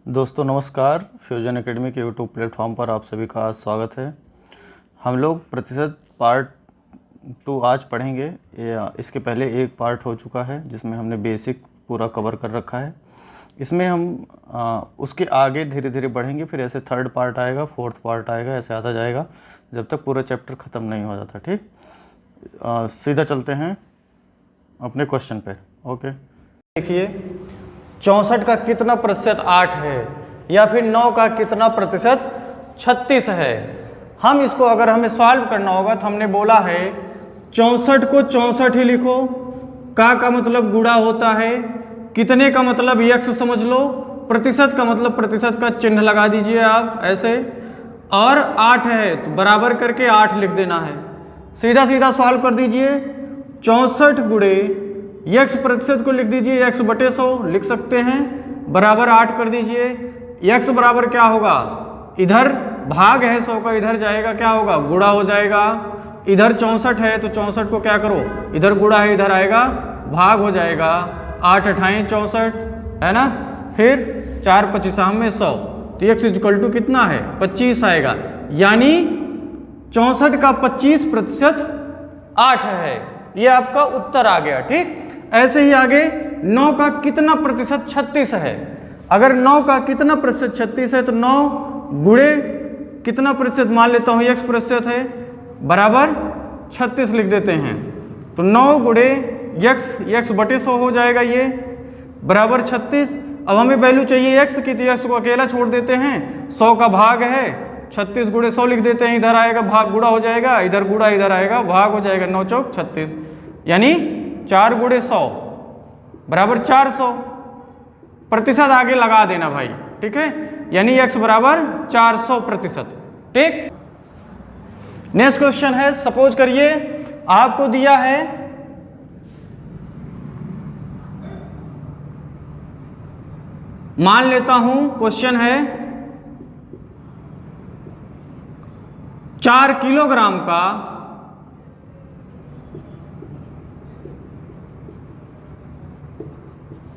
दोस्तों नमस्कार, fusion academy के यूट्यूब प्लेटफॉर्म पर आप सभी का स्वागत है। हम लोग प्रतिशत पार्ट 2 आज पढ़ेंगे। इसके पहले एक पार्ट हो चुका है जिसमें हमने बेसिक पूरा कवर कर रखा है। इसमें हम उसके आगे धीरे धीरे बढ़ेंगे, फिर ऐसे थर्ड पार्ट आएगा, फोर्थ पार्ट आएगा, ऐसे आता जाएगा जब तक पूरा चैप्टर ख़त्म नहीं हो जाता। ठीक, सीधा चलते हैं अपने क्वेश्चन पे। ओके, देखिए 64 का कितना प्रतिशत 8 है या फिर 9 का कितना प्रतिशत 36 है। हम इसको अगर हमें सॉल्व करना होगा तो हमने बोला है 64 को 64 ही लिखो, का मतलब गुणा होता है, कितने का मतलब यक्स समझ लो, प्रतिशत का मतलब प्रतिशत का चिन्ह लगा दीजिए आप ऐसे, और 8 है तो बराबर करके 8 लिख देना है। सीधा सीधा सॉल्व कर दीजिए। 64 गुणे यक्स प्रतिशत को लिख दीजिए, यक्स बटे 100 लिख सकते हैं, बराबर 8 कर दीजिए। यक्स बराबर क्या होगा, इधर भाग है 100 का, इधर जाएगा क्या होगा, गुणा हो जाएगा। इधर 64 है तो 64 को क्या करो, इधर गुणा है इधर आएगा भाग हो जाएगा। 8 अठाई 64 है ना, फिर 4 25 में 100 तो यक्स इक्वल टू कितना है 25 आएगा, यानी 64 का 25% 8 है। ये आपका उत्तर आ गया। ठीक, ऐसे ही आगे 9 का कितना प्रतिशत 36 है। अगर 9 का कितना प्रतिशत 36 है तो 9 गुणे कितना प्रतिशत मान लेता हूँ x प्रतिशत है, बराबर 36 लिख देते हैं। तो 9 गुणे x बटे 100 हो जाएगा, ये बराबर 36। अब हमें वैल्यू चाहिए x की, तो x को अकेला छोड़ देते हैं, 100 का भाग है 36 गुणे 100 लिख देते हैं, इधर आएगा भाग गुणा हो जाएगा, इधर गुणा इधर आएगा भाग हो जाएगा, 9 चौक 36, यानी 4 गुणे 100 बराबर 400। प्रतिशत आगे लगा देना भाई, ठीक है, यानी x बराबर 400%। ठीक, नेक्स्ट क्वेश्चन है, सपोज करिए आपको दिया है मान लेता हूं क्वेश्चन है 4 किलोग्राम का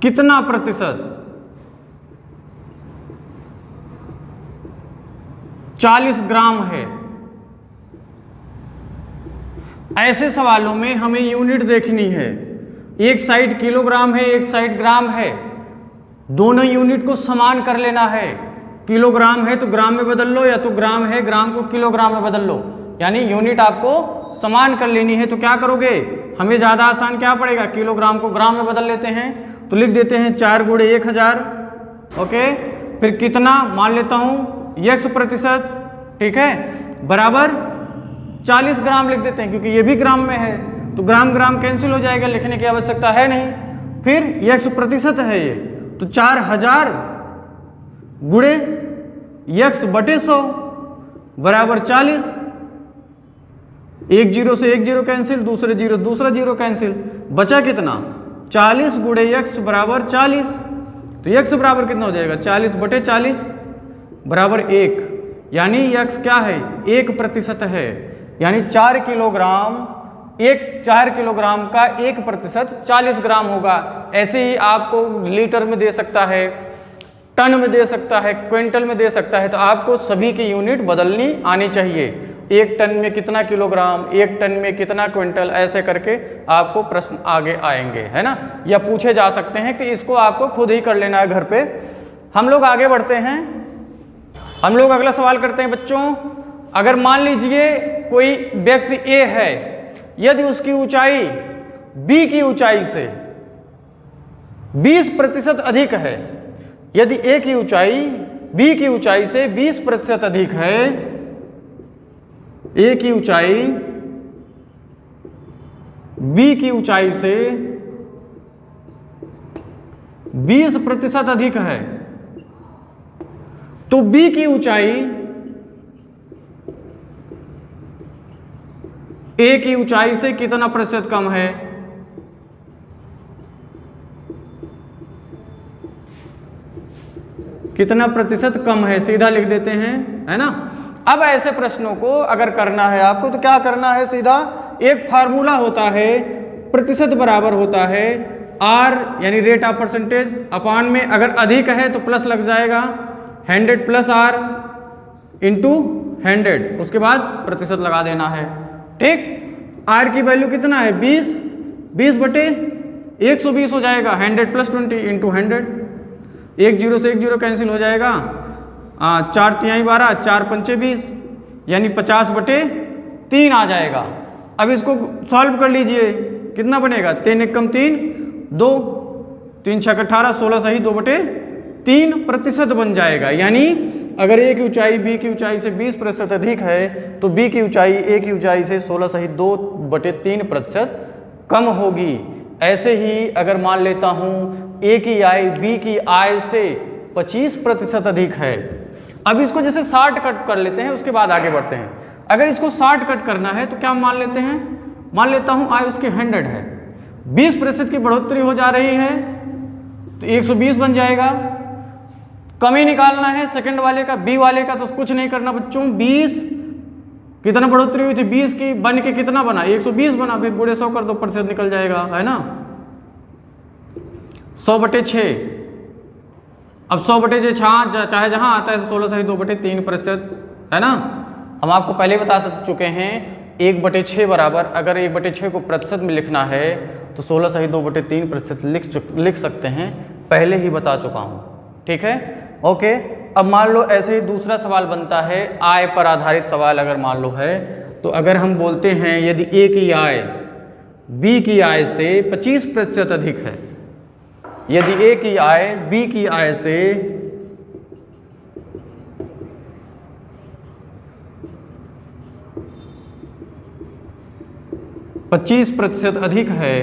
कितना प्रतिशत 40 ग्राम है। ऐसे सवालों में हमें यूनिट देखनी है, एक साइड किलोग्राम है एक साइड ग्राम है, दोनों यूनिट को समान कर लेना है। किलोग्राम है तो ग्राम में बदल लो, या तो ग्राम है ग्राम को किलोग्राम में बदल लो, यानी यूनिट आपको समान कर लेनी है। तो क्या करोगे, हमें ज़्यादा आसान क्या पड़ेगा, किलोग्राम को ग्राम में बदल लेते हैं, तो लिख देते हैं 4 गुणे 1000। ओके, फिर कितना मान लेता हूँ यक्स प्रतिशत, ठीक है, बराबर 40 ग्राम लिख देते हैं, क्योंकि ये भी ग्राम में है तो ग्राम ग्राम कैंसिल हो जाएगा, लिखने की आवश्यकता है नहीं। फिर यक्स प्रतिशत है ये, तो 4000 गुणे यक्स बटे 100 बराबर 40। एक जीरो से एक जीरो कैंसिल, दूसरा जीरो कैंसिल, बचा कितना 40 गुणे यक्स बराबर 40। तो यक्स बराबर कितना हो जाएगा 40 बटे 40 बराबर 1, यानी यक्स क्या है 1% है, यानी 4 किलोग्राम का 1% 40 ग्राम होगा। ऐसे ही आपको लीटर में दे सकता है, टन में दे सकता है, क्विंटल में दे सकता है, तो आपको सभी की यूनिट बदलनी आनी चाहिए। 1 टन में कितना किलोग्राम, 1 टन में कितना क्विंटल, ऐसे करके आपको प्रश्न आगे आएंगे, है ना, या पूछे जा सकते हैं, कि इसको आपको खुद ही कर लेना है घर पे। हम लोग आगे बढ़ते हैं, हम लोग अगला सवाल करते हैं बच्चों। अगर मान लीजिए कोई व्यक्ति A है, यदि उसकी ऊंचाई B की ऊंचाई से 20% अधिक है, यदि A की ऊंचाई B की ऊंचाई से 20% अधिक है, A की ऊंचाई B की ऊंचाई से 20% अधिक है, तो B की ऊंचाई A की ऊंचाई से कितना प्रतिशत कम है। कितना प्रतिशत कम है, सीधा लिख देते हैं, है ना। अब ऐसे प्रश्नों को अगर करना है आपको तो क्या करना है, सीधा एक फार्मूला होता है, प्रतिशत बराबर होता है आर यानी रेट ऑफ परसेंटेज अपान में अगर अधिक है तो प्लस लग जाएगा 100 प्लस आर इंटू 100, उसके बाद प्रतिशत लगा देना है। ठीक, आर की वैल्यू कितना है 20, 20 बटे 120 हो जाएगा, 100 प्लस 20 इंटू 100, 1 0 से 1 0 कैंसिल हो जाएगा, 4 तिहाई 12, 4 पंचे 20 यानी 50 बटे 3 आ जाएगा। अब इसको सॉल्व कर लीजिए, कितना बनेगा 3 1 कम 3 2, 3 6 18, 16 सही 2 बटे 3 प्रतिशत बन जाएगा। यानी अगर ए की ऊंचाई बी की ऊंचाई से 20% अधिक है तो बी की ऊंचाई ए की ऊंचाई से 16 सही 2 बटे 3 प्रतिशत कम होगी। ऐसे ही अगर मान लेता हूं ए की आय बी की आय से 25% अधिक है। अब इसको जैसे 60 कट कर लेते हैं, उसके बाद आगे बढ़ते हैं। अगर इसको 60 कट करना है तो क्या मान लेते हैं, मान लेता हूं आय उसकी 100 है, 20% की बढ़ोतरी हो जा रही है तो 120 बन जाएगा। कमी निकालना है सेकंड वाले का, बी वाले का, तो कुछ नहीं करना बच्चों, 20 कितना बढ़ोतरी हुई थी 20 की, बन के कितना बना 120 बना, फिर गुणे 100 कर दो, प्रतिशत निकल जाएगा, है ना। 100 बटे 6, अब 100 बटे 6 चाहे जहां आता है 16 सही 2 बटे 3 प्रतिशत, है ना। हम आपको पहले बता चुके हैं 1 बटे 6 बराबर, अगर 1 बटे 6 को प्रतिशत में लिखना है तो 16 सही 2 बटे 3 प्रतिशत लिख सकते हैं, पहले ही बता चुका हूं। ठीक है, ओके। अब मान लो ऐसे ही दूसरा सवाल बनता है, आय पर आधारित सवाल अगर मान लो है तो अगर हम बोलते हैं यदि ए की आय बी की आय से 25% अधिक है, यदि ए की आय बी की आय से 25% अधिक है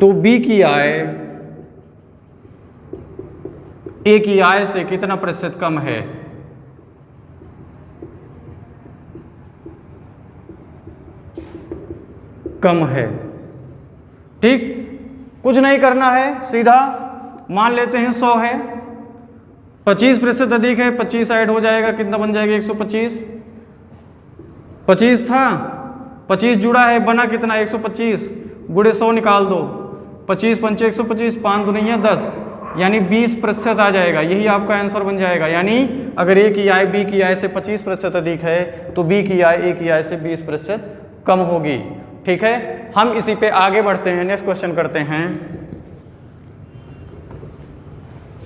तो बी की आय ए की आय से कितना प्रतिशत कम है। कम है। ठीक, कुछ नहीं करना है, सीधा मान लेते हैं 100 है, 25% अधिक है, 25 ऐड हो जाएगा, कितना बन जाएगा 125, 25 था 25 जुड़ा है, बना कितना 125, गुणे 100 निकाल दो, 25 पंचे 125, 5 दूनी 10 यानी 20% आ जाएगा। यही आपका आंसर बन जाएगा। यानी अगर ए की आय बी की आय से 25% अधिक है तो बी की आय ए की आय से 20% कम होगी। ठीक है, हम इसी पे आगे बढ़ते हैं, नेक्स्ट क्वेश्चन करते हैं।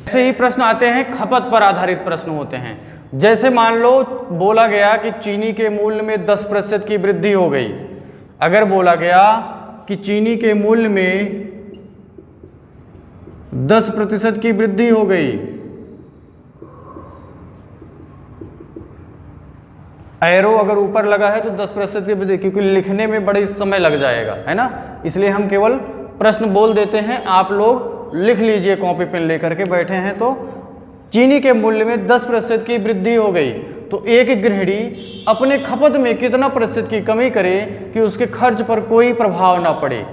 ऐसे ही प्रश्न आते हैं, खपत पर आधारित प्रश्न होते हैं। जैसे मान लो बोला गया कि चीनी के मूल्य में 10% की वृद्धि हो गई। अगर बोला गया कि चीनी के मूल्य में 10% की वृद्धि हो गई, एरो अगर ऊपर लगा है तो 10% की वृद्धि, क्योंकि लिखने में बड़ी समय लग जाएगा, है ना, इसलिए हम केवल प्रश्न बोल देते हैं, आप लोग लिख लीजिए कॉपी पेन लेकर के बैठे हैं। तो चीनी के मूल्य में 10% की वृद्धि हो गई तो एक गृहिणी अपने खपत में कितना प्रतिशत की कमी करे कि उसके खर्च पर कोई प्रभाव ना पड़े।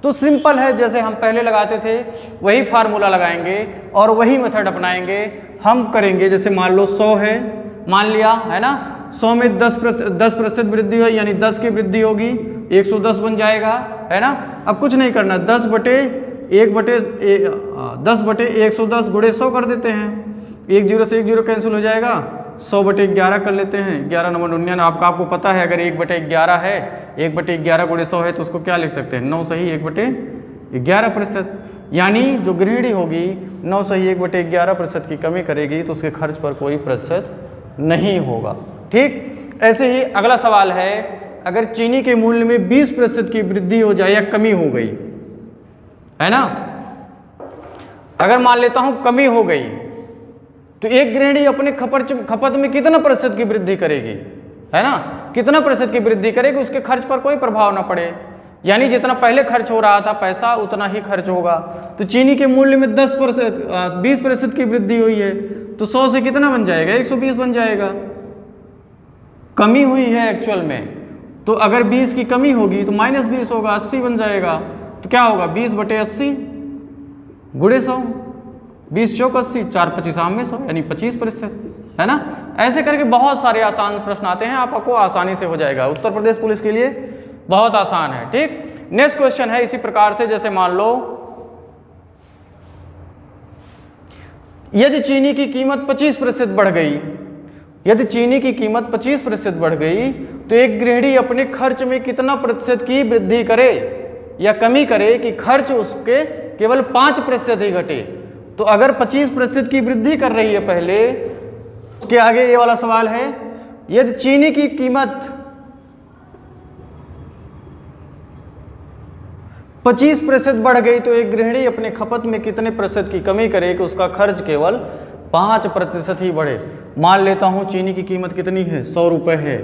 तो सिंपल है, जैसे हम पहले लगाते थे वही फार्मूला लगाएंगे और वही मेथड अपनाएंगे। हम करेंगे जैसे मान लो 100 है, मान लिया, है ना, 100 में 10% वृद्धि हो यानी 10 की वृद्धि होगी, 110 बन जाएगा, है ना। अब कुछ नहीं करना, 10 बटे 110 गुणे 100 कर देते हैं, 1 0 से 1 0 कैंसिल हो जाएगा, 100 बटे 11 कर लेते हैं, 11 नंबर 99। आपको पता है अगर 1 बटे 11 है, 1 बटे 11 गुणे 100 है तो उसको क्या लिख सकते हैं 9 सही 1 बटे 11%। यानी जो गृहिणी होगी 9 सही 1 बटे 11% की कमी करेगी तो उसके खर्च पर कोई प्रतिशत नहीं होगा। ठीक, ऐसे ही अगला सवाल है, अगर चीनी के मूल्य में 20% की वृद्धि हो जाए या कमी हो गई, है ना, अगर मान लेता हूं कमी हो गई तो एक गृहिणी अपने खपत में कितना प्रतिशत की वृद्धि करेगी, है ना, कितना प्रतिशत की वृद्धि करेगी, उसके खर्च पर कोई प्रभाव ना पड़े। यानी जितना पहले खर्च हो रहा था पैसा उतना ही खर्च होगा। तो चीनी के मूल्य में 20% की वृद्धि हुई है तो 100 से कितना बन जाएगा 120 बन जाएगा। कमी हुई है एक्चुअल में, तो अगर 20 की कमी होगी तो -20 होगा, 80 बन जाएगा। तो क्या होगा 20 बटे 80 गुणे 100, 20 चौक 80, 4 25 में 100 यानी 25%, है ना। ऐसे करके बहुत सारे आसान प्रश्न आते हैं, आपको आसानी से हो जाएगा। उत्तर प्रदेश पुलिस के लिए बहुत आसान है। ठीक, नेक्स्ट क्वेश्चन है इसी प्रकार से, जैसे मान लो यदि चीनी की कीमत 25% बढ़ गई, यदि चीनी की कीमत 25% बढ़ गई तो एक गृहिणी अपने खर्च में कितना प्रतिशत की वृद्धि करे या कमी करे कि खर्च उसके केवल 5% ही घटे। तो अगर 25% की वृद्धि कर रही है पहले, उसके आगे ये वाला सवाल है, यदि चीनी की कीमत 25% बढ़ गई तो एक गृहिणी अपने खपत में कितने प्रतिशत की कमी करे कि उसका खर्च केवल 5% ही बढ़े। मान लेता हूं चीनी की कीमत कितनी है, 100 रुपये है,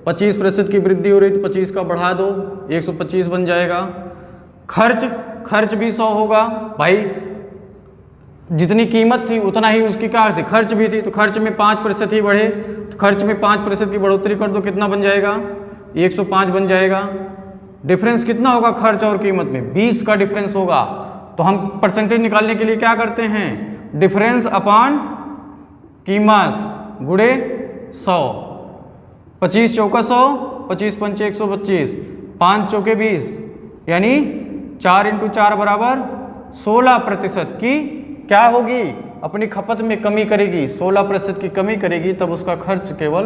25% की वृद्धि हो रही तो 25 का बढ़ा दो, 125 बन जाएगा। खर्च भी 100 होगा भाई, जितनी कीमत थी उतना ही उसकी क्या थी, खर्च भी थी, तो खर्च में 5% ही बढ़े, तो खर्च में 5% की बढ़ोतरी कर दो, कितना बन जाएगा, 105 बन जाएगा। डिफरेंस कितना होगा खर्च और कीमत में, 20 का डिफरेंस होगा। तो हम परसेंटेज निकालने के लिए क्या करते हैं, डिफरेंस अपॉन कीमत गुणे 100, 25 चौका 100, 25 पंचे 125, 5 चौके 20, यानी 4 × 4 बराबर 16% की क्या होगी, अपनी खपत में कमी करेगी, 16% की कमी करेगी, तब उसका खर्च केवल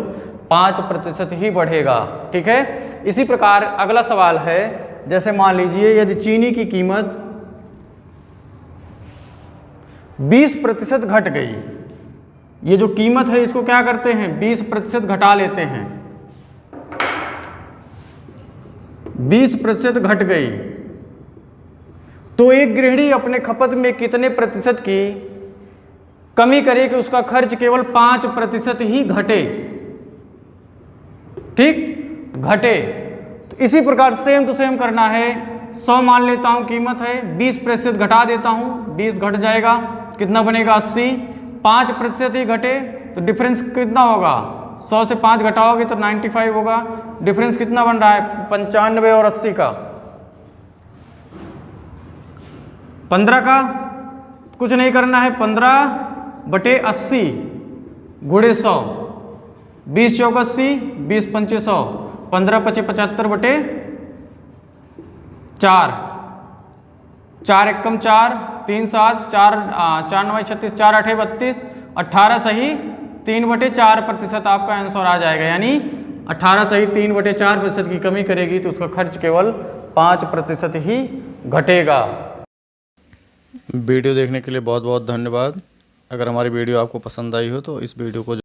5% ही बढ़ेगा। ठीक है, इसी प्रकार अगला सवाल है, जैसे मान लीजिए यदि चीनी की कीमत 20% घट गई, ये जो कीमत है इसको क्या करते हैं 20% घटा लेते हैं, 20% घट गई तो एक गृहिणी अपने खपत में कितने प्रतिशत की कमी करे कि उसका खर्च केवल 5% ही घटे। ठीक, घटे। तो इसी प्रकार सेम टू सेम करना है, 100 मान लेता हूं कीमत है, 20% घटा देता हूं, 20 घट जाएगा, कितना बनेगा 80, 5% ही घटे तो डिफरेंस कितना होगा, 100 से 5 घटाओगे तो 95 होगा। डिफरेंस कितना बन रहा है, 95 और 80 का, 15 का कुछ नहीं करना है, 15/80 गुणे 100, 20 चौका 80, 20 पंचे 100, 15 पचे 75/4, 4 एकम 4, 3 7, 4 9 36, 4 8 32, 18 सही 3/4% आपका आंसर आ जाएगा। यानी 18 सही 3/4% की कमी करेगी तो उसका खर्च केवल 5% ही घटेगा। वीडियो देखने के लिए बहुत बहुत धन्यवाद। अगर हमारी वीडियो आपको पसंद आई हो तो इस वीडियो को